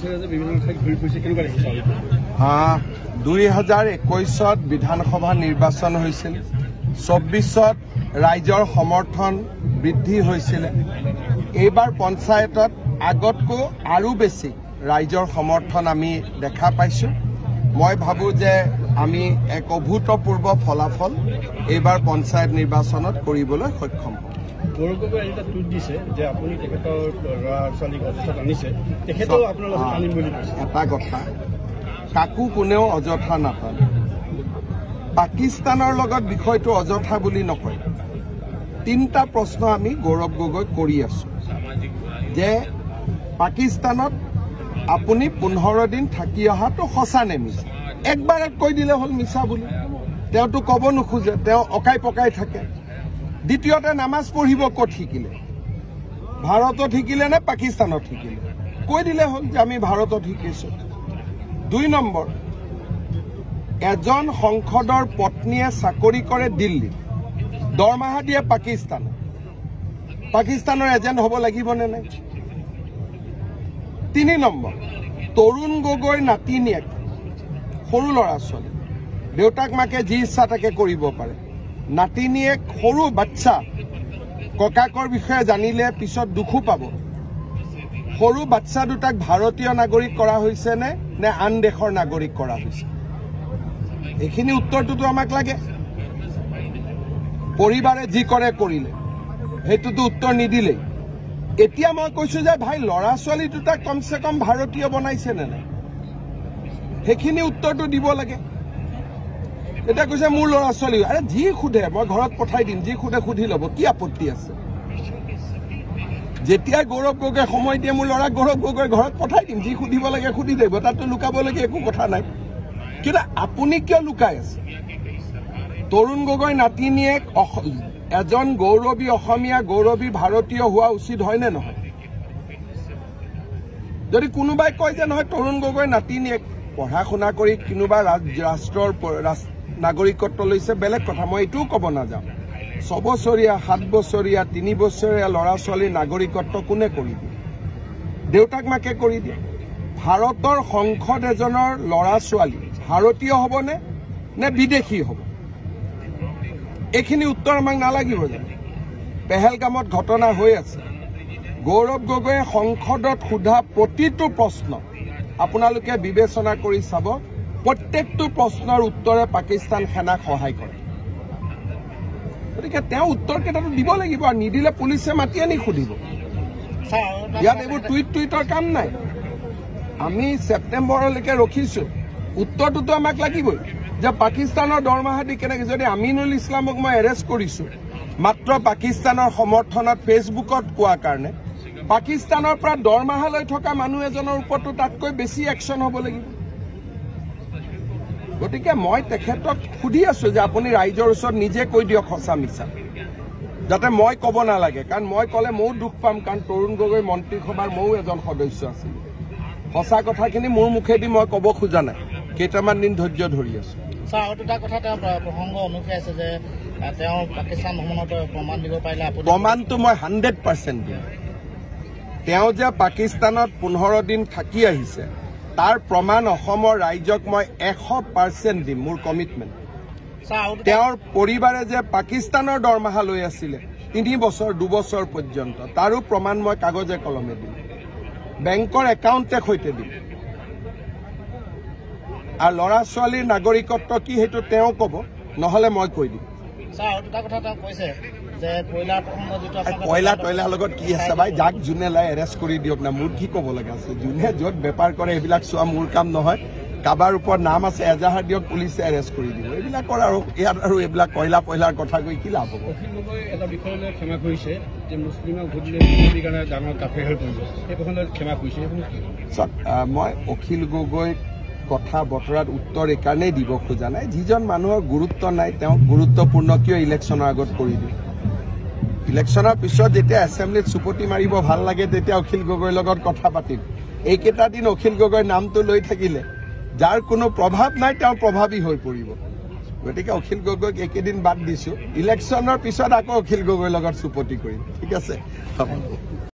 2021 বিধানসভা নিৰ্বাচন হৈছিল 24 ৰাইজৰ সমৰ্থন বৃদ্ধি হৈছিল এইবাৰ পঞ্চায়তত আগতকৈ আৰু বেছি ৰাইজৰ সমৰ্থন আমি দেখা পাইছো মই ভাবো যে আমি এক অভূতপূৰ্ব ফলাফল এইবাৰ পঞ্চায়ত নিৰ্বাচনত কৰিবলৈ সক্ষম হ'ম গৌৰৱগগৈ এটা টুইট দিছে যে আপুনি তেখেতৰ ল'ৰা-ছোৱালীক অযথাত আনিছে তেখেতেও আপোনাৰ লগত আনিম বুলি কৈছে এটা কথা কাকো কোনেও অযথা নাপালে পাকিস্তানৰ লগত বিষয়টো অযথা বুলি নকয় তিনিটা প্ৰশ্ন আমি গৌৰৱ গগৈ কৰি আছো যে পাকিস্তানত আপুনি 15 দিন থাকি অহাটো সঁচা নে মিছা একবাৰত কৈ দিলে হ'ল মিছা বুলি তেওঁটো ক'ব নোখোজে তেওঁ অকাই পকাই থাকে দ্বিতীয়তে নামাজ পঢ়িব ক'ত শিকিলে ভাৰতত শিকিলে নে পাকিস্তানত শিকিলে কৈ দিলে হ'ল যে আমি ভাৰতত শিকিছো 2 নম্বৰ এজন সংসদৰ পত্নীয়ে চাকৰি কৰে দিল্লী দৰমহা দিয়ে পাকিস্তানৰ এজেণ্ট হ'ব লাগিব নে নাই 3 নম্বৰ তৰুণ গগৈ নাতিনিয়েক সৰু ল'ৰা-ছোৱালী দেউতাক মাকে যি ইচ্ছা তাকে কৰিব পাৰে নাতিনিয়েক সৰু বাচ্চা ককাকৰ বিষয়ে জানিলে পিছত দুখো পাব সৰু বাচ্চা দুটাক ভাৰতীয় নাগৰিক কৰা হৈছে নে আন দেশৰ নাগৰিক কৰা হৈছে এইখিনি উত্তৰটোতো আমাক লাগে পৰিবাৰে যি কৰে কৰিলে হেতুটো উত্তৰ নিদিলে এতিয়া মই কৈছো যে ভাই ল'ৰা-ছোৱালী দুটা কমসে কম ভাৰতীয় বনাইছে নে নাই হেখিনি উত্তৰটো দিব লাগে এটা কৈছে মোৰ ল'ৰা-ছোৱালী আৰে যি খুদে মই ঘৰত পঠাই দিম যি খুদে খুধি ল'ব কি আপত্তি আছে যেতিয়া গৌৰৱ গগৈ সময় দিয়ে মোৰ ল'ৰা গৌৰৱ গগৈ ঘৰত পঠাই দিম যি খুদিব লাগে খুদি দিব তাতো লুকাবলগীয়া একো কথা নাই কিন্তু আপুনি কিয় লুকাই আছে তৰুণ গগৈ নাতিনিয়েক এজন গৌৰৱী অসমীয়া গৌৰৱী ভাৰতীয় হোৱা উচিত হয় নে নহয় যদি কোনোবাই কয় যে নহয় তৰুণ গগৈ নাতিনিয়েক পঢ়া শুনা কৰি কোনোবা ৰাষ্ট্ৰৰ নাগৰিকত্ব লৈছে বেলেগ কথা মই এইটোও ক'ব নাযাওঁ 6 বছৰীয়া 7 বছৰীয়া 3 বছৰীয়া ল'ৰা-ছোৱালীৰ নাগৰিকত্ব কোনে কৰি দিয়ে দেউতাক মাকে কৰি দিয়ে ভাৰতৰ সংসদ এজনৰ ল'ৰা-ছোৱালী ভাৰতীয় হ'ব নে বিদেশী হ'ব এইখিনি উত্তৰ আমাক নালাগিব জানো পেহেলগামত ঘটনা হৈ আছে গৌৰৱ গগৈয়ে সংসদত সোধা প্ৰতিটো প্ৰশ্ন আপোনালোকে বিবেচনা কৰি চাব প্ৰত্যেকটো প্ৰশ্নৰ উত্তৰে পাকিস্তান সেনাক সহায় কৰে গতিকে তেওঁ উত্তৰ কেইটাটো দিব লাগিব আৰু নিদিলে পুলিচে মাতি আনি সুধিব ইয়াত এইবোৰ টুইটৰ কাম নাই আমি ছেপ্টেম্বৰলৈকে ৰখিছো উত্তৰটোতো আমাক লাগিবই যে পাকিস্তানৰ দৰমহা দি কেনেকৈ যদি আমিনুল ইছলামক মই এৰেষ্ট কৰিছো মাত্ৰ পাকিস্তানৰ সমৰ্থনত ফেচবুকত কোৱা কাৰণে পাকিস্তানৰ পৰা দৰমহা লৈ থকা মানুহ এজনৰ ওপৰতো তাতকৈ বেছি একশ্যন হ'ব লাগিব গতিকে মই তেখেতক সুধি আছো যে আপুনি ৰাইজৰ ওচৰত নিজে কৈ দিয়ক সঁচা মিছা যাতে মই ক'ব নালাগে কাৰণ মই ক'লে ময়ো দুখ পাম কাৰণ তৰুণ গগৈ মন্ত্ৰীসভাৰ ময়ো এজন সদস্য আছিল সঁচা কথাখিনি মোৰ মুখেদি মই ক'ব খোজা নাই কেইটামান দিন ধৈৰ্য ধৰি আছো স্যাৰ আৰু এটা কথা তেওঁ প্ৰসংগ অনুসৰি আছে যে তেওঁ পাকিস্তান ভ্ৰমণত প্ৰমাণ দিব পাৰিলে আপুনি প্ৰমাণটো মই 100% দিম তেওঁ যে পাকিস্তানত 15 দিন থাকি আহিছে তাৰ প্ৰমাণ অসমৰ ৰাইজক মই 100% দিম মোৰ কমিটমেণ্ট তেওঁৰ পৰিবাৰে যে পাকিস্তানৰ দৰমহা লৈ আছিলে 3 বছৰ 2 বছৰ পৰ্যন্ত তাৰো প্ৰমাণ মই কাগজে কলমে দিম বেংকৰ একাউণ্টে সৈতে দিম আৰু ল'ৰা-ছোৱালীৰ নাগৰিকত্ব কি সেইটো তেওঁ ক'ব নহ'লে মই কৈ দিম স্যাৰ আৰু এটা কথা তেওঁ কৈছে যে কয়লাৰ প্ৰসংগ যিটো কয়লাৰ লগত কি আছে ভাই যাক যোনে লাই এৰেষ্ট কৰি দিয়ক না মোৰ কি ক'ব লগা আছে যোনে য'ত বেপাৰ কৰে এইবিলাক চোৱা মোৰ কাম নহয় কাৰোবাৰ ওপৰত নাম আছে এজাহাৰ দিয়ক পুলিচে এৰেষ্ট কৰি দিব এইবিলাকৰ আৰু ইয়াত আৰু এইবিলাক কয়লাৰ কথা কৈ কি লাভ হ'ব অখিল গগৈ এটা বিষয় লৈ ক্ষমা কৰিছে যে মুছলিমক ভোট দিলে বিজেপিৰ কাৰণে ডাঙৰ কাফেৰ হৈ পৰিব সেই প্ৰসংগত ক্ষমা কৰিছে মই অখিল গগৈ কথা বতৰাত উত্তৰ এইকাৰণেই দিব খোজা নাই যিজন মানুহৰ গুৰুত্ব নাই তেওঁক গুৰুত্বপূৰ্ণ কিয় ইলেকশ্যনৰ আগত কৰি দিয়ে ইলেকশ্যনৰ পিছত যেতিয়া এছেম্বলিত চুপতি মাৰিব ভাল লাগে তেতিয়া অখিল গগৈৰ লগত কথা পাতিম এইকেইটা দিন অখিল গগৈৰ নামটো লৈ থাকিলে যাৰ কোনো প্ৰভাৱ নাই তেওঁ প্ৰভাৱী হৈ পৰিব গতিকে অখিল গগৈক একেদিন বাদ দিছো ইলেকশ্যনৰ পিছত আকৌ অখিল গগৈৰ লগত চুপতি কৰিম ঠিক আছে